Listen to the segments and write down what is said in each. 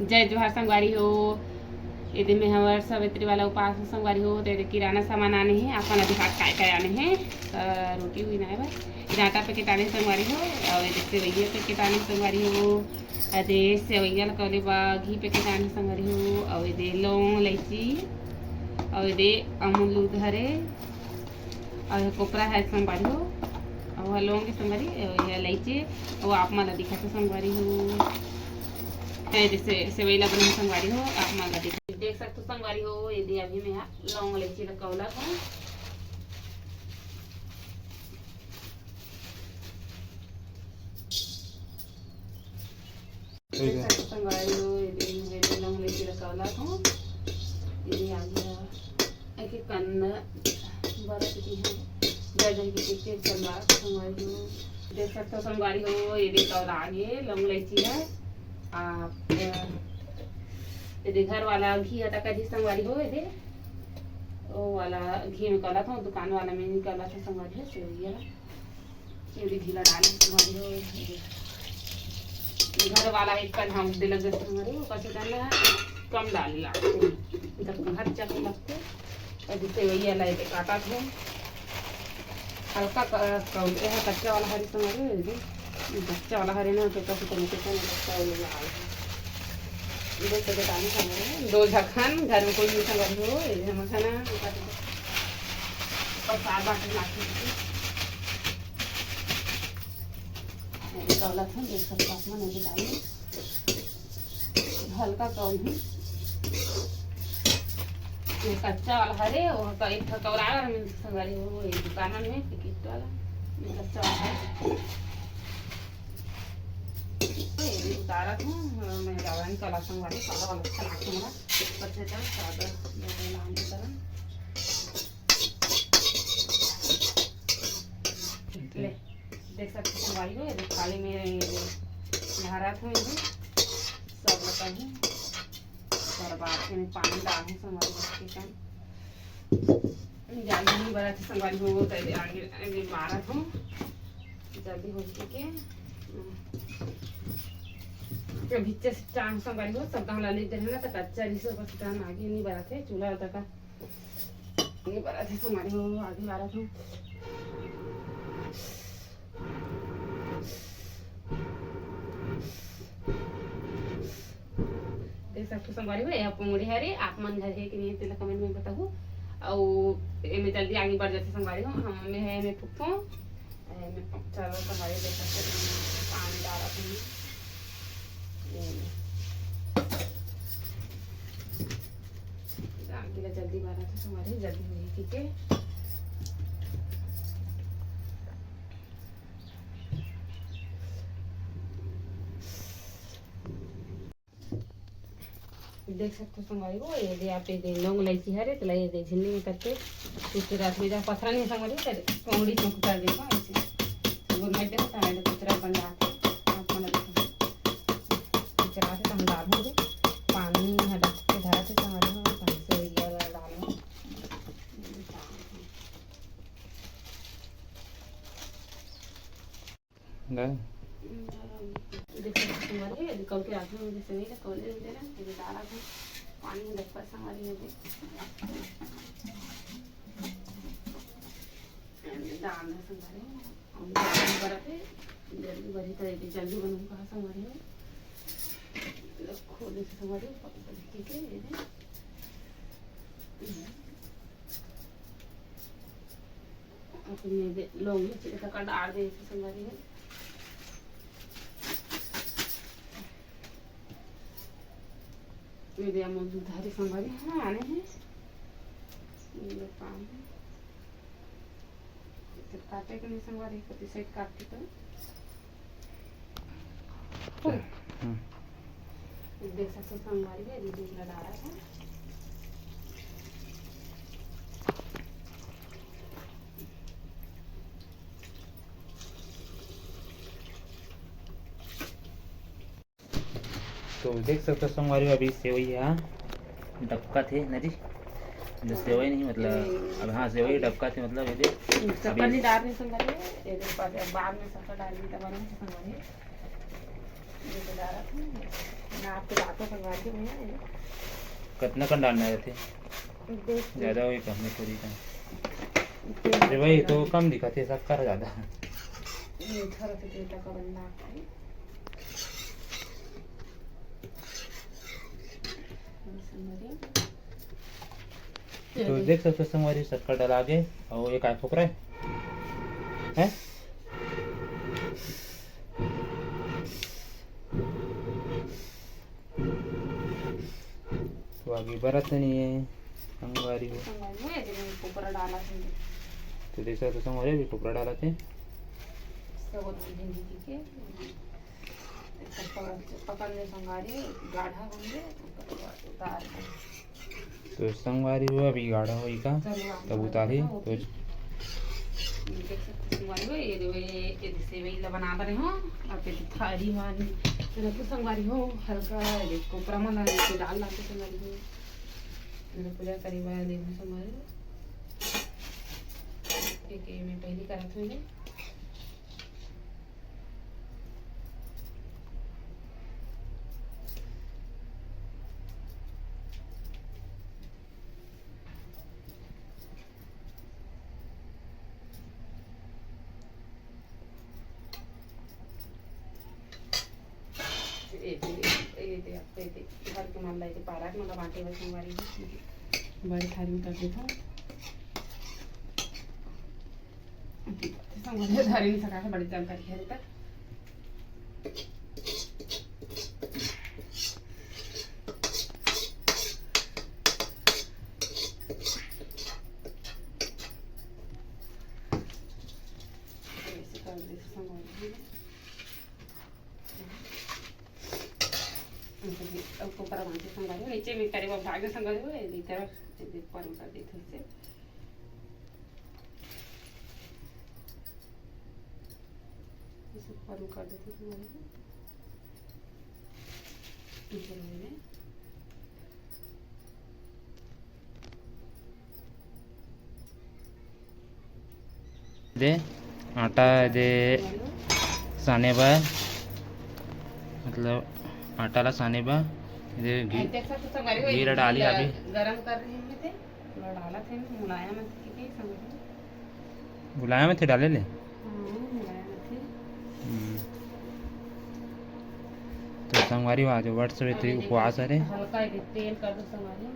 जय जोहार संगवारी हो। यदि में हमारे सावित्री वाला उपास संगवारी हो तो किराना सामान आने हैं आपका दिखा काय आने हैं। रोटी हुई ना है भाई आटा पैकेट आने संगवारी हो और सेवैया पैकेट आने संगवारी हो। अदे सेवैया लकौले बा घी पैकेट आने संगवारी हो और ये लौंग इलायची और ये अमूल दूध हरे और कोपरा है संगवारी हो और लौंग के संगवारी इलायची और आप मला दिखा तो संगवारी हो। जैसे सेवैला बना संगवारी हो आप मला देख सकते हो संगवारी हो। यदि अभी मैं लौंग इलायची लकौला हूँ संगवारी हो। यदि लौंग इलायची लकौला हूँ यदि आगे एक कन्न बरत की है जगह की पिक्चर चलवा संगवारी हो। देख सकते हो संगवारी हो। यदि कौला आगे लौंग इलायची है आप यदि घर वाला घी हटा कर संगवारी हो। यदि वो वाला घी में कला था दुकान वाला में निकला था संगवारी हो सेवैया यदि घी डाले संगवारी हो। घर वाला एक कल हम दे लगे संगवारी हो कैसे डालना कम डाले लगते जब घर चक लगते और सेवैया ला के काटा थे हल्का कच्चा वाला हरी संगवारी हो। यदि कच्चा वाला हरी ना तो कैसे दो झखन घर में कोई मीठा कर हो मखाना प्रसाद बांटने लाती देख सकते आसमान नहीं डाले हल्का कौन है कच्चा वाला हरे और एक कौरा संगवारी हो दुकान में टिकट वाला कच्चा वाला उतारा था मैं गावन कला संगवारी सादा वाला अच्छा लागतो मला बच्चे का सादा लांबी करा ले देख सकते संगवारी हो। ये थाली में नहरा था ये सब बताऊं और बाद में पानी डालूं संगवारी के काम जल्दी नहीं बड़ा संगवारी हो तो आगे आगे मारा था जल्दी हो के भीतर टांग संगवारी हो सब गाँव लाली इधर है ना तो कच्चा रिसो बस टांग आगे नहीं बढ़ा थे चूल्हा तक का नहीं बढ़ा थे संगवारी हो आगे बढ़ा था देख सकते संगवारी हो। आप मुड़ी हरे आप मन है कि नहीं तेला कमेंट में बताओ और मैं जल्दी आगे बढ़ जाते संगवारी हो। हम में है मैं फुफो मैं चलो संगवारी देख सकते पानी डाला था जल्दी बारह था हमारे जल्दी हुई ठीक है। देख सकते हो संगवारी हो। यदि आप लौंग इलायची हरे तो लाइए दे झिल्ली में करके उसके रात में जब पथरा नहीं संगवारी कर कोंगड़ी चौक कर देगा ऐसे गुड़ में देखो टमाटर कुतरा बन जाते आप मन देखो चला के हम डाल होंगे पानी हटा के धरा थे संगवारी हो कल के रात में मुझे सही कौले दे ना मुझे डाला था पानी में दस परसेंट वाली डालना संभाले बराते जल्दी बड़ी तरह जल्दी बनूँ कहाँ संभाले खोले से संभाले ठीक है। अपने लौंग मिर्ची का डाल दे संभाले है मेरे अमूल दूधारी संगवारी हाँ आने हैं काम काटे के नहीं संगवारी कति साइड काटती तो देख सकते संगवारी है दीदी का डाला है तो देख सकते हो संगवारी अभी सेवैया डबका थे ना जी जो सेवई नहीं मतलब अब हाँ सेवई डबका थे मतलब ये शक्कर नहीं डाल रही संगवारी ये बाद में शक्कर डाल दी तब संगवारी ये डाला था ना आपके बातों संगवारी हो भैया है कितना कन डालना रहते देख ज़्यादा हुई कम में थोड़ी कम अरे भाई तो कम दिखाते सब कर ज़्यादा मीठा रहते बेटा का बनना है तो देख सकते हो संगवारी शक्कर डाला के और एक आय फुकरा है तो आगे बरत नहीं है संगवारी को ऊपर डाला है तो देख सकते हो संगवारी भी फुकरा डाला थे सब भिंडी के पकड़ने संगारी गाढ़ा होंगे उतार तो संगवारी हुआ अभी गाढ़ा हुई का तब उतारी तो देख सकते संगवारी हो ये सेवई ला बना रहे हो और फिर थाली वाली तो संगवारी हो हल्का देखो प्रमाण डाल लाते संगवारी हो पूजा करी वाला देखो संगवारी एक में पहली करत हुई घर के मान लाइए पारा के मतलब बांटे हुए संगवारी बड़ी थाली में कर देता हूँ संगवारी धारी नहीं सका बड़ी जानकारी है तक ऊपर बांधे संगवारी नीचे में करे भाग संगवारी हो इधर ऊपर कर देते से इस ऊपर कर देते संगवारी दे आटा दे साने बा मतलब आटा ला साने बा घी डाली अभी गरम कर रहे थे डाला थे मुलायम बुलाया में थे डाले ले तो संगवारी आज वर्ष थे उपवास अरे हल्का तेल कर दो संगवारी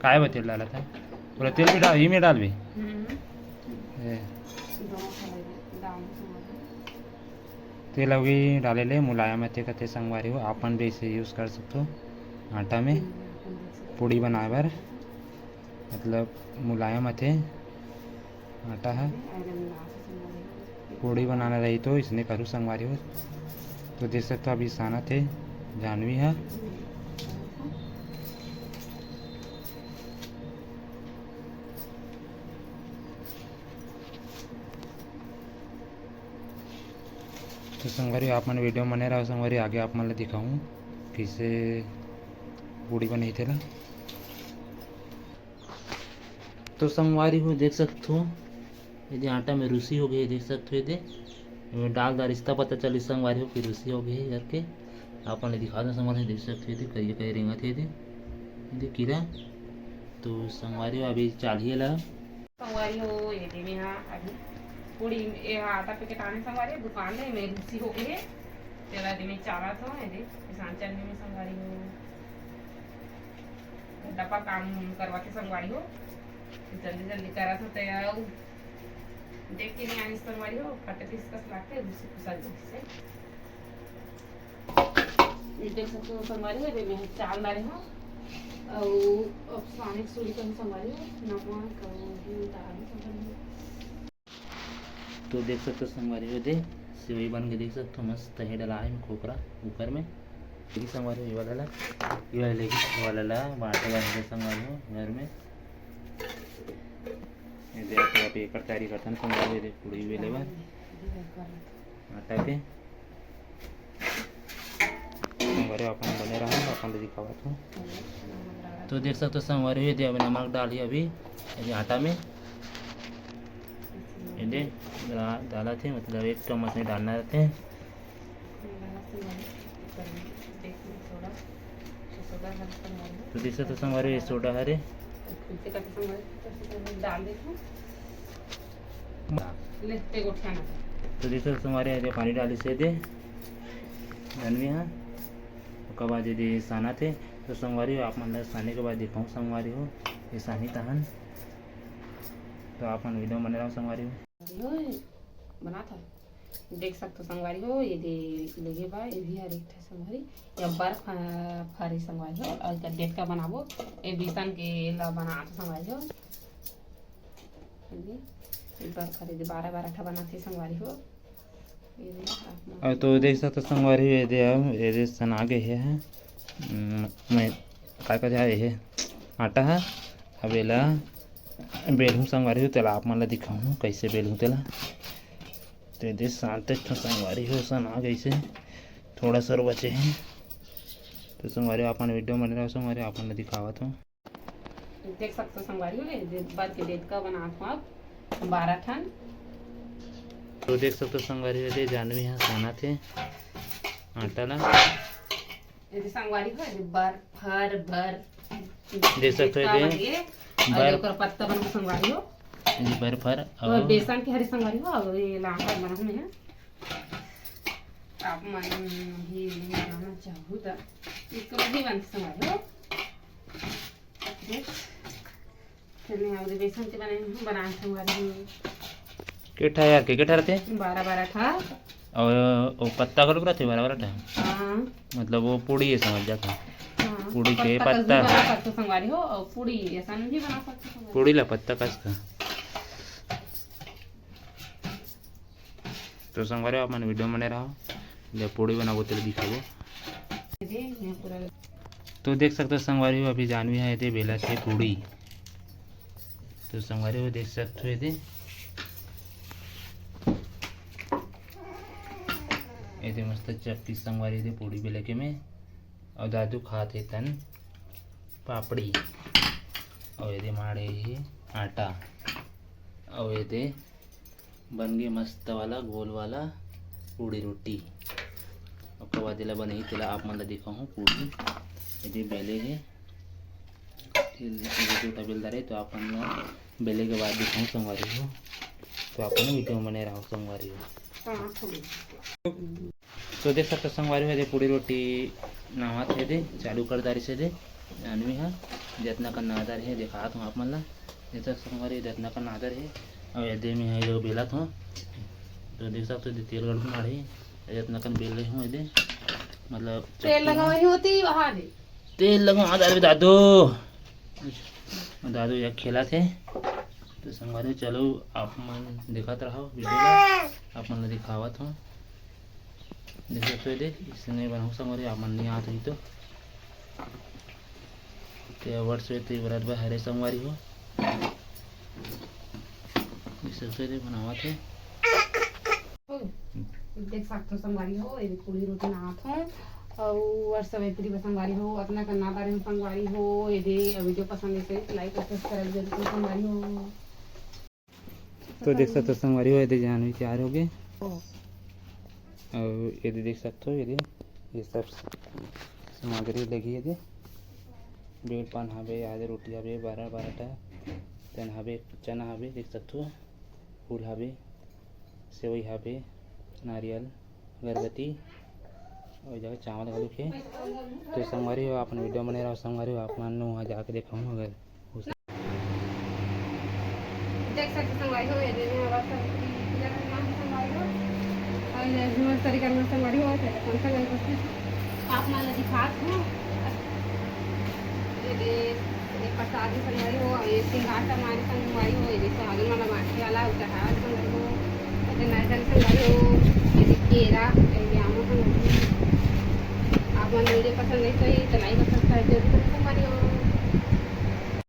काय बा तेल डाला था पूरा तेल भी डाल में डाल भी तेल अभी डाले ले मुलायम थे कते संगवारी हो अपन भी इसे यूज़ कर सकते हो आटा में पूड़ी बनाए बार मतलब मुलायम थे आटा है पूड़ी बनाना रही तो इसने करूँ संगवारी हो तो देख सकते हो अभी साना थे जानवी है तो संगवारी आप मैंने वीडियो बने रहा संगवारी आगे आप मैं दिखाऊँ कैसे पूड़ी बनी थे ना तो संगवारी हो देख सकते हो यदि आटा में रूसी हो गई देख सकते हो यदि डाल दा रिश्ता पता चली संगवारी हो कि रूसी हो गई करके आप मैंने दिखा दें संगवारी देख सकते हो कहीं कहीं रिंगा थे यदि कीड़ा तो संगवारी हो अभी चालिए ला संगवारी हो यदि में हाँ अभी पूड़ी आटा पैकेट आने संगवारी दुकान है मैं रूसी हो गई है तेरा दिन में चारा था यदि किसान चलने में संगवारी हो डब्बा काम करवाते संगवारी हो जल्दी जल्दी करा तो तैयार देख के नहीं आनी संगवारी हो कटे पीस कस लाके रूसी कुसल से देख सकते हो संगवारी है मैं चाल डाले हो और अब सानिक सूरी का संगवारी हो नमक और दाल संगवारी तो देख सकते हो संगवारी हो दे सेवई बन के देख सकते हो मस्त है डला है खोखरा कुकर में लेकिन संगवारी ये वाला लेकिन वाला बाटे बन संगवारी हो घर में ये देख तो आप एक तैयारी करते हैं संगवारी दे पूड़ी भी लेवा आटा के संगवारी अपन बने रहा अपन दिखावा तो देख सकते हो संगवारी हो दे अभी नमक डाली अभी ये आटा में ये डाला थे मतलब 1 चम्मच में डालना रहते हैं सोडा है संगवारी हो। तो देख सकते हो संगवारी ये सोडा हरे खुद से काटे संगवारी तो डाल देते ले ते गोठिया ना तो देख सकते हो संगवारी ये पानी डाली से दे जानवी हाँ उसके बाद यदि साना थे तो संगवारी आप मतलब साने के बाद दिखाऊँ संगवारी हो ये सानी तहन तो आप मन वीडियो बने रहो संगवारी हो बना था देख सकते हो संगवारी हो ये दे लगे बा ये भी हर एक ठे संगवारी या बर्फ फारी संगवारी हो और का डेट का बनाबो ए बेसन के ला बना तो संगवारी हो ये बर्फ फारी दे 12 ठा बनाती संगवारी हो और तो देख सकते हो संगवारी ये दे अब ये दे सन आगे है मैं का जाए है आटा है अब एला बेलूँ संगवारी हो तेला आप मन ला दिखाऊँ कैसे बेलूँ तेला तो ये शांत संगवारी हो सन आ गई से थोड़ा सर बचे हैं तो संगवारी अपन वीडियो बन रहा संगवारी अपन ला दिखावत हूँ देख सकते हो संगवारी हो ये बाद के डेट का बनाता हूँ अब 12 ठन तो देख सकते हो संगवारी हो जानवी यहाँ साना थे आटा ला ये संगवारी हो ये भर देख सकते हो और ओकर पत्ता बन संगवारी हो ये बर्फर और बेसन के हरी संगवारी हो और ये लाखा बना में है आप मन ही बनाना चाहो तो इसको भी बन संगवारी हो देख चलने और बेसन के बना संगवारी हो केठा यार के केठा रहते 12 ठा और वो पत्ता करो रहते 12 ठा हां मतलब वो पूड़ी है समझ जाता पूड़ी के पत्ता पत्ता बना सकते हो संगवारी हो और पूड़ी ऐसा भी बना सकते हो संगवारी पूड़ी ला पत्ता कसता तो संगवारी आप मन वीडियो बने रहो जब पूड़ी बनाबो तो दिखाबो दे यहाँ पूरा तो देख सकते हो संगवारी हो अभी जानवी है ये बेला से पूड़ी तो संगवारी हो देख सकते हो ये मस्त चक्की संगवारी दे पूड़ी बेले के में और दादू खाते तन पापड़ी और ये माड़े ही आटा और ये बन गए मस्त वाला गोल वाला पूड़ी रोटी और बाद दिला बने ही तिला आप मतलब दिखाऊँ पूड़ी यदि बेले है छोटा बेलदार है तो आप बेले के बाद दिखाऊँ संगवारी हो तो आप वीडियो बने रहो संगवारी हो तो देख सकते संगवारी हो पूड़ी रोटी नहात है दे चालू कर दारी से दे जानवी है जितना का नादर है दिखात हूँ आप मन ला जैसा संगवारी जितना का नादर है और यदि में है जो बेला था तो देख सकते हो तेल गड़ मारे जितना कन बेल रही हूँ यदि मतलब तेल लगाई होती वहाँ दे तेल लगा दादू दादू या खेला थे तो संगवारी चलो आप मन दिखाते रहो वीडियो आप मन दिखावत हूँ देख सकते हो देख इसने बनाऊँ संगवारी आप मन नहीं आते ही तो वर्ष व्रत भाई हरे संगवारी हो देख सकते हो बनावा थे देख सकते हो संगवारी हो ये पूरी रोटी नहात हूँ और वर्ष सवेत्री संगवारी हो अपना करना बारे में संगवारी हो यदि वीडियो पसंद है तो लाइक और सब्सक्राइब जरूर संगवारी हो तो देख सकते हो संगवारी हो यदि जानवी तैयार हो गए और यदि देख सकते हो यदि ये सब सामग्री लगी यदि बेल पान हवे आधे रोटी हवे 12 टा तेन हवे चना हवे देख सकते हो फूल हवे सेवई हवे नारियल अगरबत्ती और जगह चावल घलू के तो संगवारी हो अपन वीडियो बने रहो संगवारी हो आप मान वहाँ जाके दिखाऊँ अगर देख सकते संगवारी हो यदि में आवाज संगवारी हो और तरीका में संगवारी हो कौन सा गल करते आप मान दिखात हूँ यदि प्रसाद संगवारी हो ये सिंगार टमाटर संगवारी हो यदि साग वाला माटी वाला उतार संगवारी हो नारियल संगवारी हो